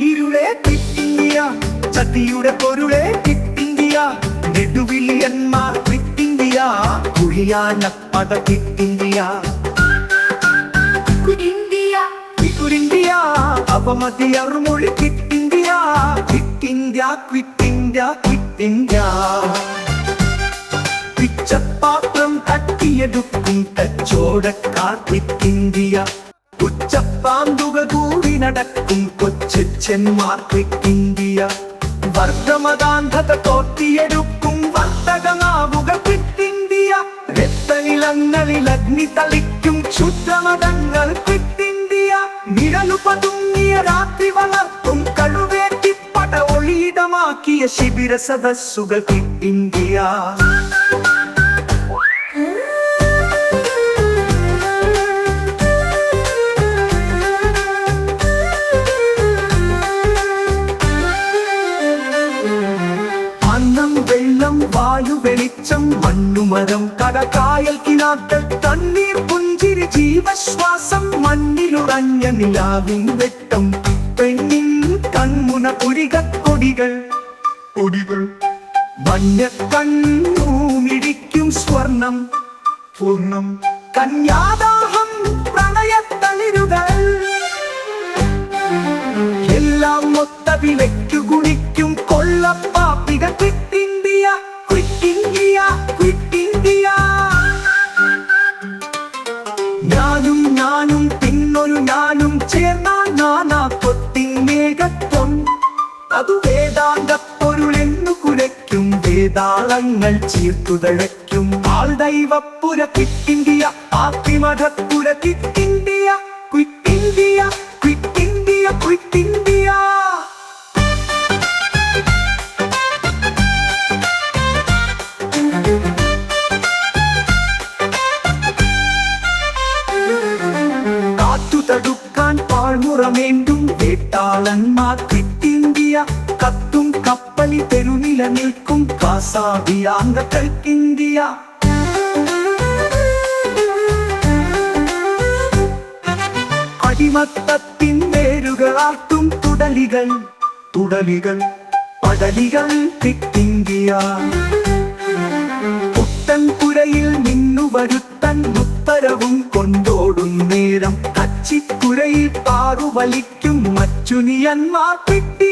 ഇരുളെ quit ചതിയുടെ പൊരുളെ quit നെടുവിലിയന്മാർ ക്വിറ്റ് കുഴിയാനപ്പത ക്വിറ്റ് അവമതിയറുമൊഴി ക്വിറ്റ് പിച്ചപ്പാത്രം തട്ടിയെടുക്കും കച്ചോടക്കാർ ക്വിറ്റ് ഉച്ചപ്പാമ്പുക കൂടി നടക്കും കൊച്ചന്മാർ ക്വിറ്റ് വർദ്ധമതാന്ധത തോർത്തിയെടുക്കും വർത്തകമാവുക ക്വിറ്റ് രക്തനിലങ്ങളിൽ അഗ്നി തളിക്കും ക്ഷുദ്രമതങ്ങൾ ക്വിറ്റ് നിഴലു പതുങ്ങിയ രാത്രി വളർത്തും കഴുവേറ്റിപ്പട ഒളിയിടമാക്കിയ ശിബിര സദസ്സുകൾ ക്വിറ്റ് വെള്ളം വായു വെളിച്ചം മണ്ണുമരം കടകായൽ കിനാക്കൾ തണ്ണീർ പുഞ്ചിരി ജീവശ്വാസം മണ്ണിലുറഞ്ഞ നിലാവിൻ വെട്ടം പെണ്ണിൻ കൺമുന പുരികക്കൊടികൾ മഞ്ഞ കണ്ണൂമിടിക്കും സ്വർണം പൂർണ്ണം കന്യാദാഹം പ്രണയത്തളിരുകൾ എല്ലാം മൊത്ത വിലയ്ക്കു കുണിക്കും കൊള്ളപ്പാപ്പിക ക്വിറ്റ് ഞാനും പിന്നൊരു ഞാനും ചേർന്നാൽ നാനാ കൊത്തിൻ മേഘത്വം അതു വേദാന്ത പൊരുളെന്നു കുലയ്ക്കും വേദാളങ്ങൾ ചീർത്തുതഴയ്ക്കും ആൾ ദൈവപ്പുര ക്വിറ്റ് ആത്മധപ്പുര ക്വിറ്റ് തടുക്കാൻ പാഴ്മുറമേണ്ടും വേട്ടാളന്മാർ ക്വിറ്റ് കത്തും കപ്പലി തെരുനില നിൽക്കും കാസാദിയാന്തകൾ ക്വിറ്റ് അടിമത്തത്തിൻ വേരുകളാർത്തും തുടലികൾ പടലികൾ ക്വിറ്റ് പുത്തൻപുരയിൽ നിന്നു വരുത്തൻ ഉത്തരവും കൊണ്ടോടും നേരം കച്ചിക്കുരയിൽ പാറുവലിക്കും മച്ചുനിയന്മാർ ക്വിറ്റ്